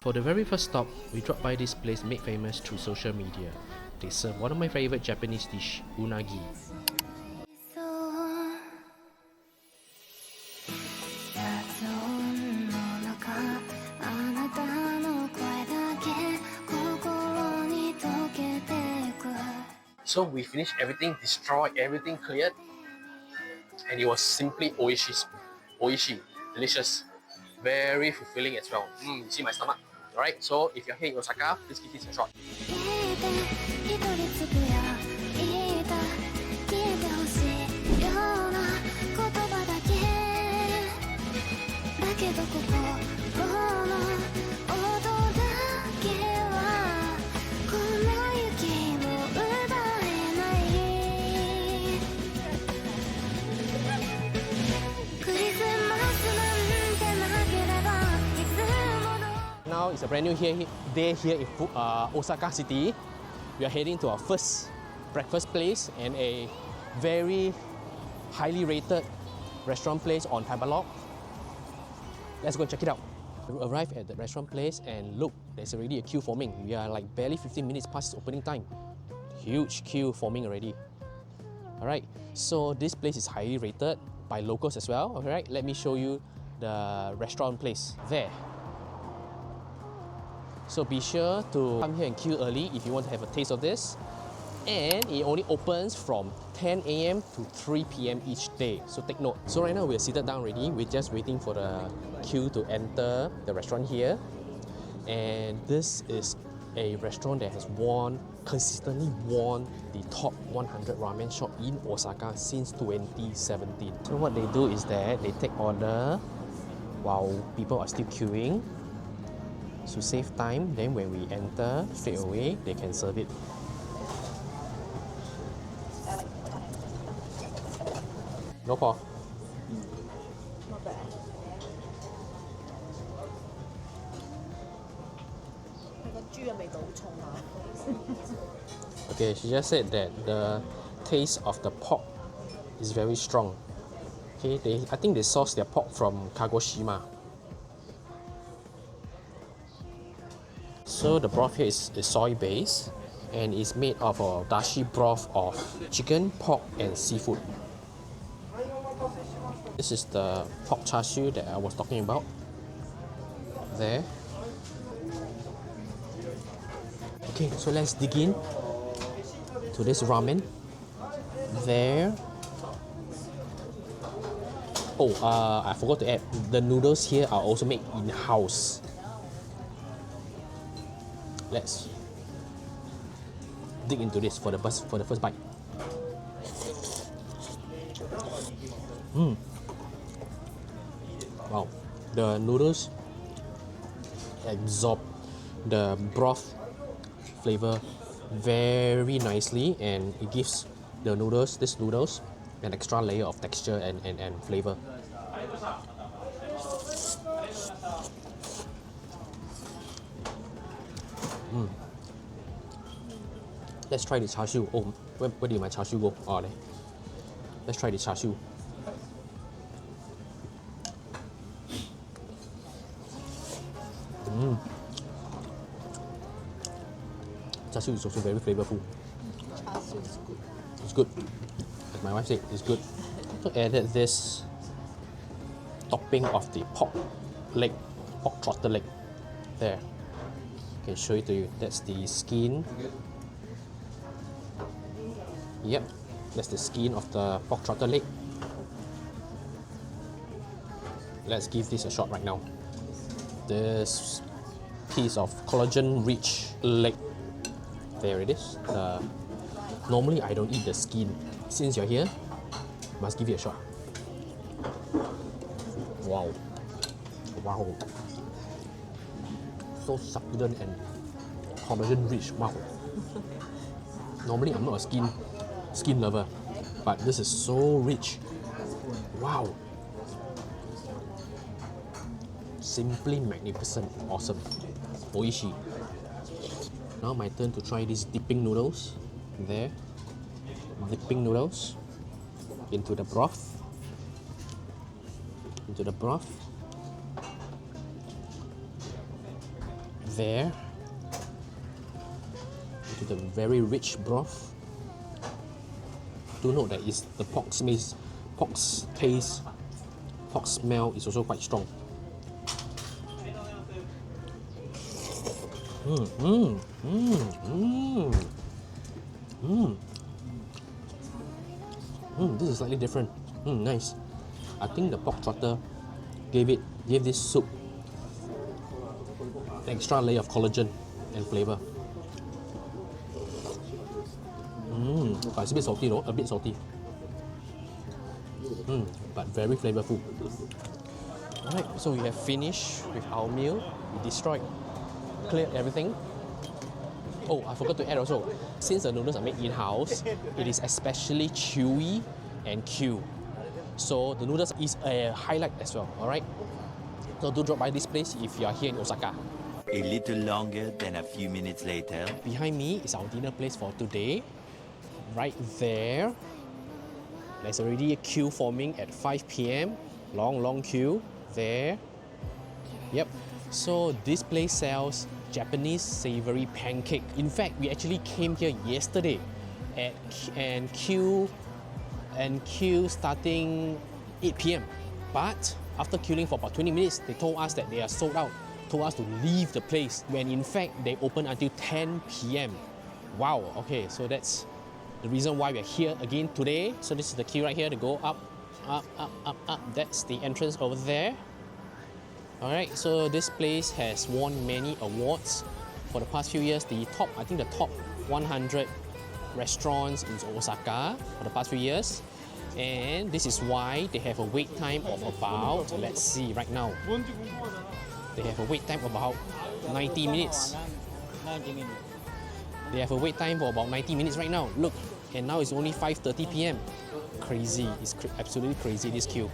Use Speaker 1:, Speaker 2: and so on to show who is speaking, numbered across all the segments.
Speaker 1: For the very first stop, we dropped by this place made famous through social media. They serve one of my favorite Japanese dish, unagi. So we finished everything, destroyed everything, cleared, and it was simply oishi, delicious, very fulfilling as well. You see my stomach. Alright, so if you're here in Osaka, please give this a shot. Now it's a brand new day here in Osaka City. We are heading to our first breakfast place and a very highly rated restaurant place on Tabalog. Let's go and check it out. We arrived at the restaurant place and look, there's already a queue forming. We are like barely 15 minutes past its opening time. Huge queue forming already. Alright, so this place is highly rated by locals as well. Alright, let me show you the restaurant place. There. So be sure to come here and queue early if you want to have a taste of this. And it only opens from 10 AM to 3 PM each day, so take note. So right now we're seated down already, we're just waiting for the queue to enter the restaurant here. And this is a restaurant that has consistently won the top 100 ramen shop in Osaka since 2017. So what they do is that they take order while people are still queuing. To save time, then when we enter straight away, they can serve it. No pork.
Speaker 2: Not bad.
Speaker 1: Okay, she just said that the taste of the pork is very strong. Okay, I think they source their pork from Kagoshima. So the broth here is soy-based and is made of a dashi broth of chicken, pork and seafood. This is the pork char siu that I was talking about. There. Okay, so let's dig in to this ramen. There. Oh, I forgot to add, the noodles here are also made in-house. Let's dig into this for the first bite. Wow, the noodles absorb the broth flavor very nicely, and it gives these noodles an extra layer of texture and flavor. Let's try the char siu. Oh, where did my char siu go? Oh, there. Let's try the char siu. Char siu is also very flavorful.
Speaker 2: Char siu is good.
Speaker 1: It's good. As my wife said, it's good. So added this topping of the pork throttle leg. There. I can show it to you. That's the skin. Yep, that's the skin of the pork throttle leg. Let's give this a shot right now. This piece of collagen-rich leg. There it is. Normally I don't eat the skin. Since you're here, must give it a shot. Wow. Wow. So succulent and collagen-rich. Wow. Normally I'm not a skin lover, but this is so rich. Wow. Simply magnificent, awesome. Oishi. Now my turn to try these dipping noodles. There. Dipping noodles into the broth. there into the very rich broth. Do note that it's the pork taste, pork smell is also quite strong. This is slightly different. Nice. I think the pork trotter gave this soup an extra layer of collagen and flavor. But it's a bit salty though, a bit salty. But very flavorful. Alright, so we have finished with our meal. We destroyed, cleared everything. Oh, I forgot to add also, since the noodles are made in-house, it is especially chewy and Q. So the noodles is a highlight as well, alright? So do drop by this place if you are here in Osaka.
Speaker 3: A little longer than a few minutes later.
Speaker 1: Behind me is our dinner place for today. Right there. There's already a queue forming at 5 p.m. Long queue there. Yep. So this place sells Japanese savory pancake. In fact, we actually came here yesterday and queue starting 8 p.m. But after queuing for about 20 minutes, they told us that they are sold out. Told us to leave the place when in fact they open until 10 p.m. Wow, okay, so that's the reason why we're here again today. So this is the queue right here to go up. That's the entrance over there. Alright, so this place has won many awards for the past few years. I think the top 100 restaurants in Osaka for the past few years. And this is why they have a wait time of about, let's see right now. They have a wait time of about 90 minutes.
Speaker 4: 90 minutes.
Speaker 1: They have a wait time for about 90 minutes right now. Look, and now it's only 5:30 p.m. Crazy, it's absolutely crazy, this queue.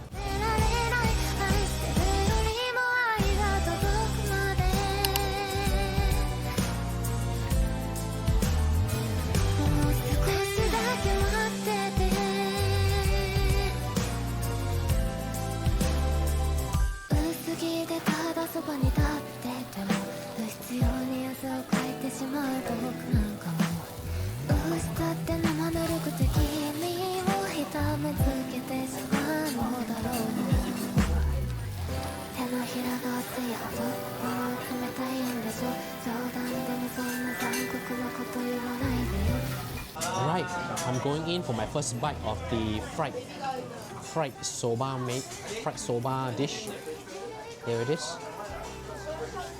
Speaker 1: Right, I'm going in for my first bite of the fried soba dish. There it is.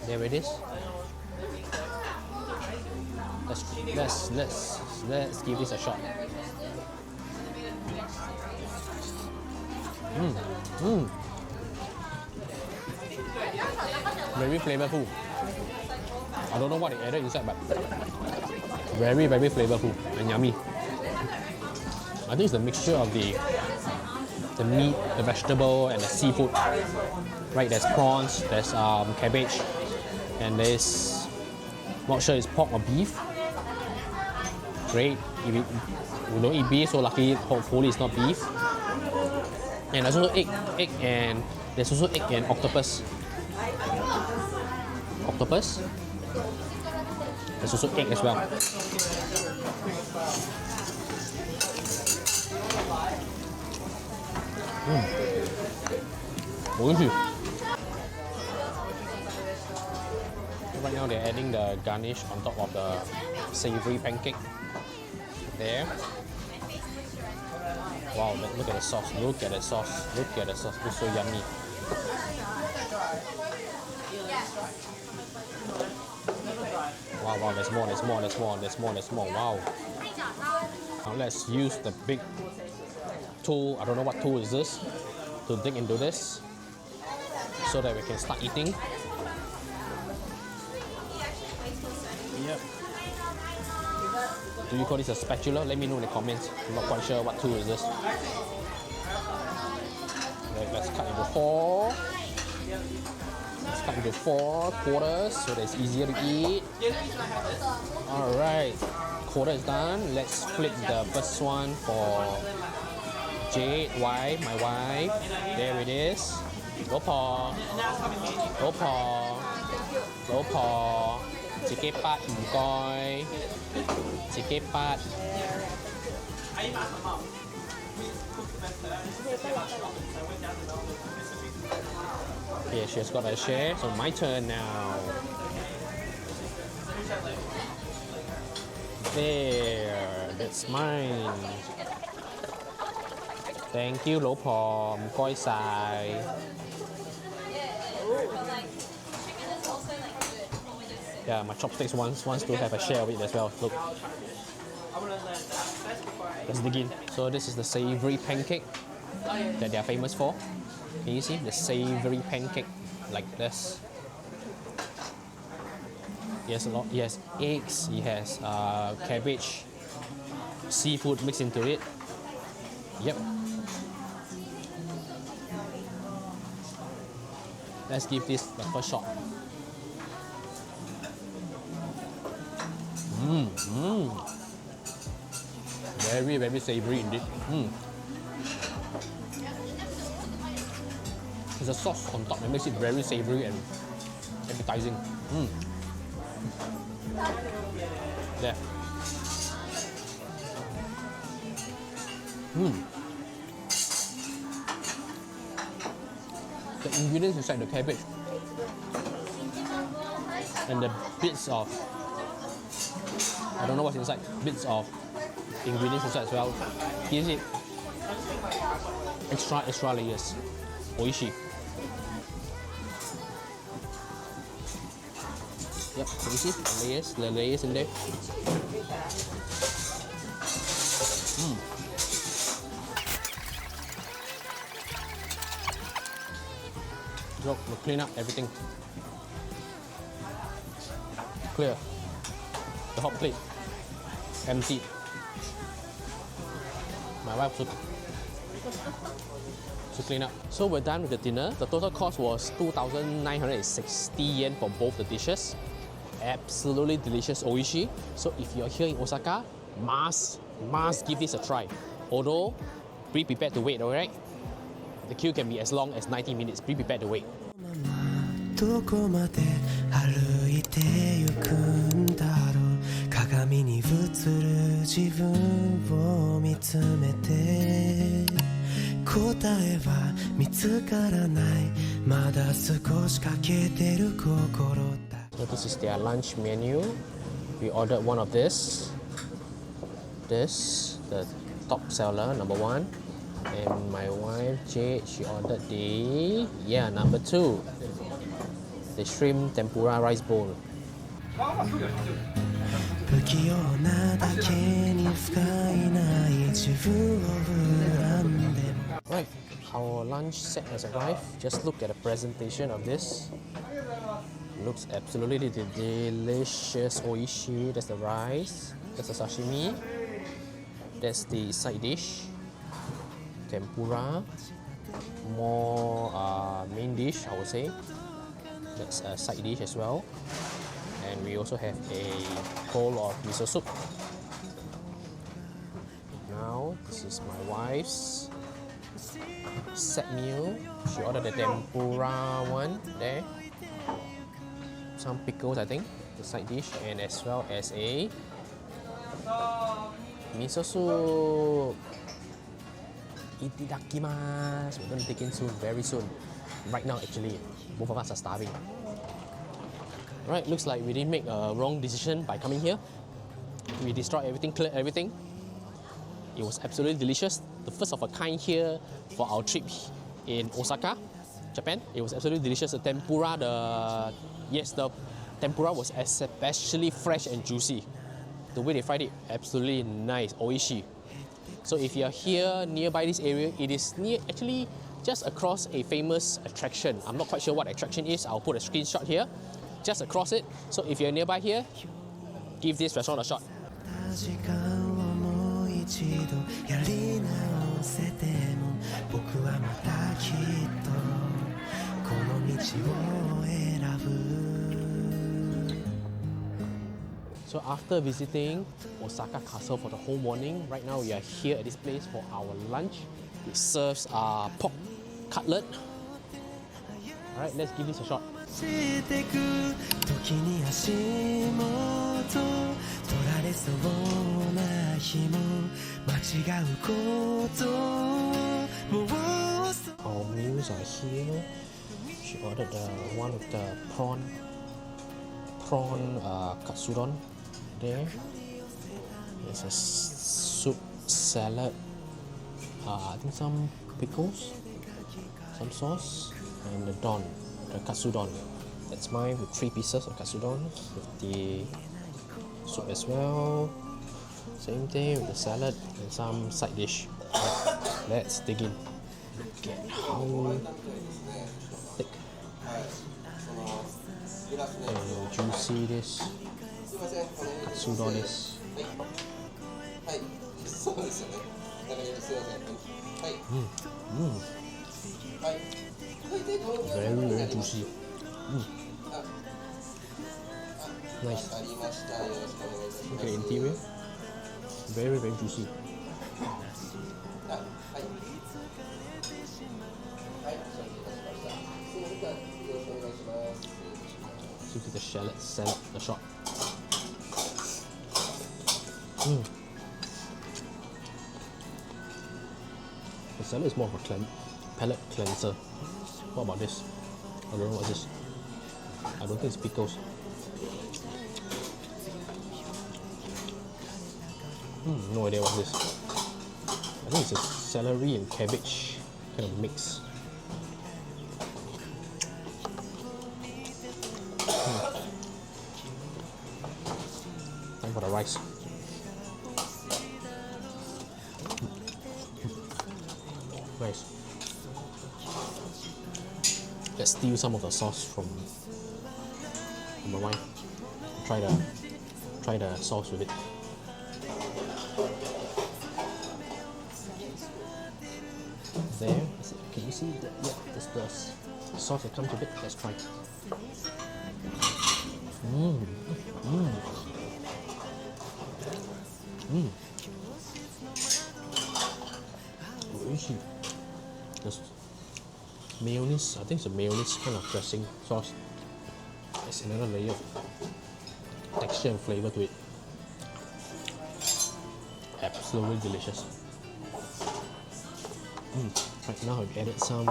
Speaker 1: There it is. Let's give this a shot. Very flavorful. I don't know what they added inside, but very flavorful and yummy. I think it's the mixture of the meat, the vegetable, and the seafood. Right, there's prawns, there's cabbage, and there's, not sure it's pork or beef. Great. If you don't eat beef, so lucky, hopefully it's not beef. And there's also egg and there's also egg and octopus. There's also egg as well. Right now they're adding the garnish on top of the savory pancake. There. Wow, look at the sauce. Look at the sauce. It's so yummy. Wow, there's more. Wow. Now let's use the big tool. I don't know what tool is this, to dig into this so that we can start eating. Yep. Do you call this a spatula? Let me know in the comments. I'm not quite sure what tool is this. Right, let's cut into four. Let's cut into 4 quarters so that it's easier to eat. Alright, quarter is done. Let's flip the first one for Jade, my wife. There it is. Go paw. 老婆，自己滗唔該，自己滗。Yeah, she's got a share, so my turn now. There, that's mine. Thank you, 老婆，唔該晒。Yeah, my chopsticks wants to have a share of it as well. Look. Let's dig in. So this is the savory pancake that they are famous for. Can you see the savory pancake like this? Yes, a lot. It has eggs. It has cabbage, seafood mixed into it. Yep. Let's give this the first shot. Very, very savory indeed. There's a sauce on top that makes it very savory and appetizing. There. The ingredients inside the cabbage and the bits of, I don't know what's inside, bits of ingredients inside as well. Gives it extra layers. Oishi. Yep, can you see the layers in there? Look, we'll clean up everything. Clear. The hot plate. Empty. My wife to clean up. So we're done with the dinner. The total cost was 2,960 yen for both the dishes. Absolutely delicious oishi. So if you're here in Osaka, must give this a try. Although, be prepared to wait, alright? The queue can be as long as 90 minutes. Be prepared to wait.
Speaker 4: どこまで歩いてゆくんだろう鏡に映る自分を見つめて答えは見つからないまだ少し欠けてる心だ
Speaker 1: So this is their lunch menu. We ordered one of this, the top seller, number one. And my wife Jade, she ordered number two, the shrimp tempura rice bowl.
Speaker 4: 不器用なだけに不甲斐ない自分を恨んでも
Speaker 1: Right, our lunch set has arrived. Just look at the presentation of this. Looks absolutely delicious oishi. That's the rice, that's the sashimi, that's the side dish, tempura, more main dish I would say. That's a side dish as well. And we also have a bowl of miso soup. Now, this is my wife's set meal. She ordered the tempura one there. Some pickles, I think, the side dish, and as well as a miso soup. Itadakimasu. We're going to take in soon, very soon. Right now, actually, both of us are starving. Right, looks like we didn't make a wrong decision by coming here. We destroyed everything, cleared everything. It was absolutely delicious. The first of a kind here for our trip in Osaka, Japan. It was absolutely delicious. The tempura, the tempura was especially fresh and juicy. The way they fried it, absolutely nice, oishi. So if you're here nearby this area, it is actually just across a famous attraction. I'm not quite sure what attraction is. I'll put a screenshot here. Just across it. So if you're nearby here, give this restaurant a shot.
Speaker 4: 時間をもう一度やり直せても僕はまたきっとこの道を選ぶ
Speaker 1: So after visiting Osaka Castle for the whole morning, right now we are here at this place for our lunch. It serves pork cutlet. Alright, let's give this a shot.
Speaker 4: してく時に足元取られそうな日も間違うことをもう
Speaker 1: Our meals are here. She ordered one of the prawn katsudon there. There's a soup, salad, I think some pickles, some sauce, and the katsudon. That's mine with 3 pieces of katsudon with the soup as well. Same thing with the salad and some side dish. Let's dig in. Look at how thick and juicy this katsudon is. Very, very juicy. Nice. Look at the interior. Very, very juicy. Look at the salad, the shot. The salad is more of a palate cleanser. What about this? I don't know what this is. I don't think it's pickles. No idea what this is. I think it's a celery and cabbage kind of mix. Time for the rice. Nice. Let's steal some of the sauce from my wife. Try the sauce with it. There, can you see that? Yeah, this the sauce that comes with it. Let's try. Oishi. There's mayonnaise. I think it's a mayonnaise kind of dressing sauce. There's another layer of texture and flavor to it. Absolutely delicious. Right now I've added some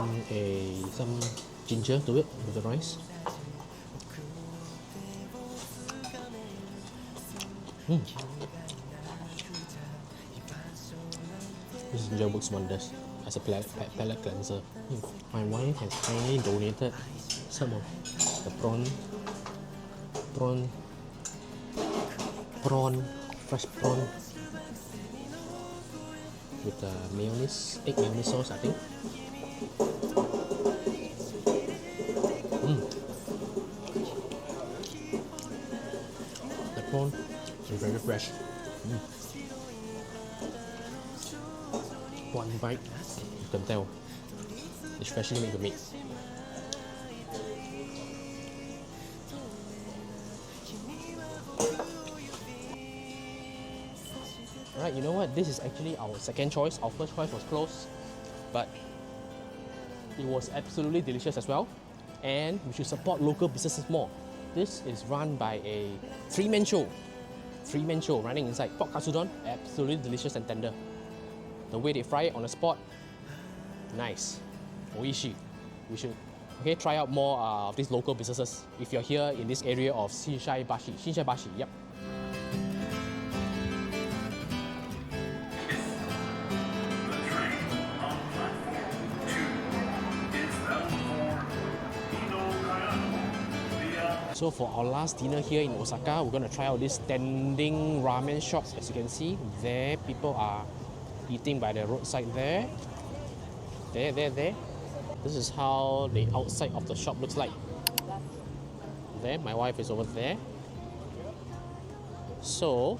Speaker 1: ginger to it with the rice. This ginger works wonders as a palate cleanser. My wife has kindly donated some of the fresh prawn with the egg mayonnaise sauce, I think. The prawn is very fresh. One bite, you can tell it's freshly made to meat. Alright, you know what? This is actually our second choice. Our first choice was close, but it was absolutely delicious as well. And we should support local businesses more. This is run by a three-man show running inside. Pork katsudon, absolutely delicious and tender. The way they fry it on the spot, nice. Oishi. We should try out more of these local businesses if you're here in this area of Shinsaibashi. Yep. So for our last dinner here in Osaka, we're going to try out this standing ramen shops. As you can see, there people are eating by the roadside there. There. This is how the outside of the shop looks like. There, my wife is over there. So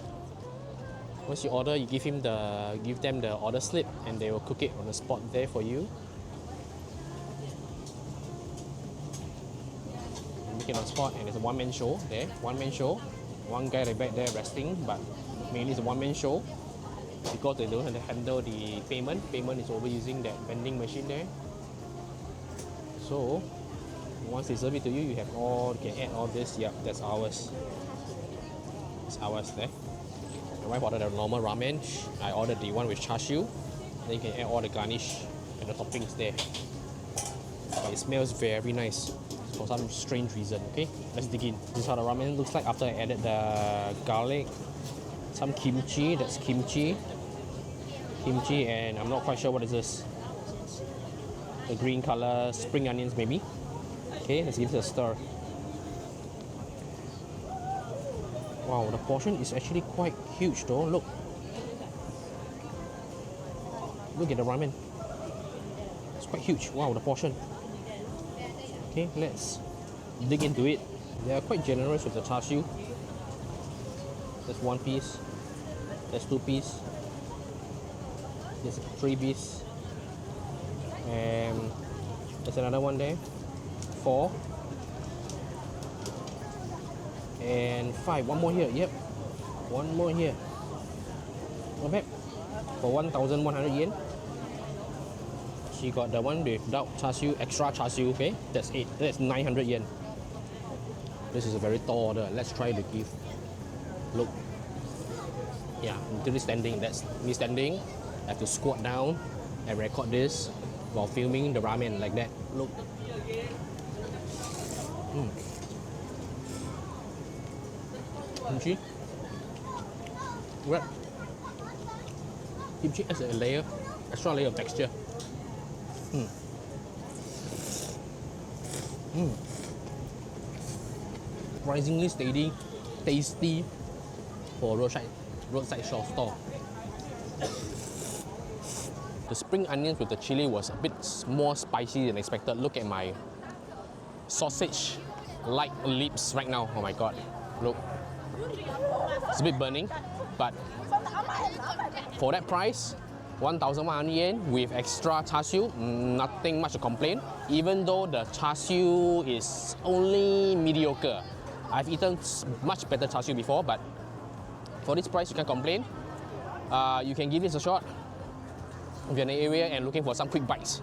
Speaker 1: once you order, you give them the order slip and they will cook it on the spot there for you. Make it on the spot, and it's a one-man show there. One-man show. One guy right back there resting, but mainly it's a one-man show because they don't have to handle the payment. Payment is over using that vending machine there. So Once they serve it to you, you have all, you can add all this. Yep, that's ours. It's ours there. My wife ordered a normal ramen. I ordered the one with char siu. Then you can add all the garnish and the toppings there. But it smells very nice for some strange reason. Okay, let's dig in. This is how the ramen looks like after I added the garlic, some kimchi. That's kimchi. Kimchi, and I'm not quite sure what is this. The green color, spring onions maybe. Okay, let's give it a stir. Wow, the portion is actually quite huge though. Look. Look at the ramen. It's quite huge. Wow, the portion. Okay, let's dig into it. They are quite generous with the char siu. There's one piece. There's two pieces. There's three pieces. And there's another one there. 4. And 5. One more here. Yep. One more here. Not bad. For 1,100 yen. She got the one without char siu, extra char siu. Okay, that's 8. That's 900 yen. This is a very tall order. Let's try to give. Look. Yeah, I'm literally standing. That's me standing. I have to squat down and record this while filming the ramen like that. Look. Kimchi. Right. Kimchi adds a layer, extra layer of texture. Surprisingly steady, tasty for roadside shop stall. The spring onions with the chili was a bit more spicy than expected. Look at my sausage-like lips right now. Oh my god, look. It's a bit burning, but for that price, 1,100 yen with extra char siu, nothing much to complain. Even though the char siu is only mediocre. I've eaten much better char siu before, but for this price, you can't complain. You can give this a shot if you're in the area and looking for some quick bites.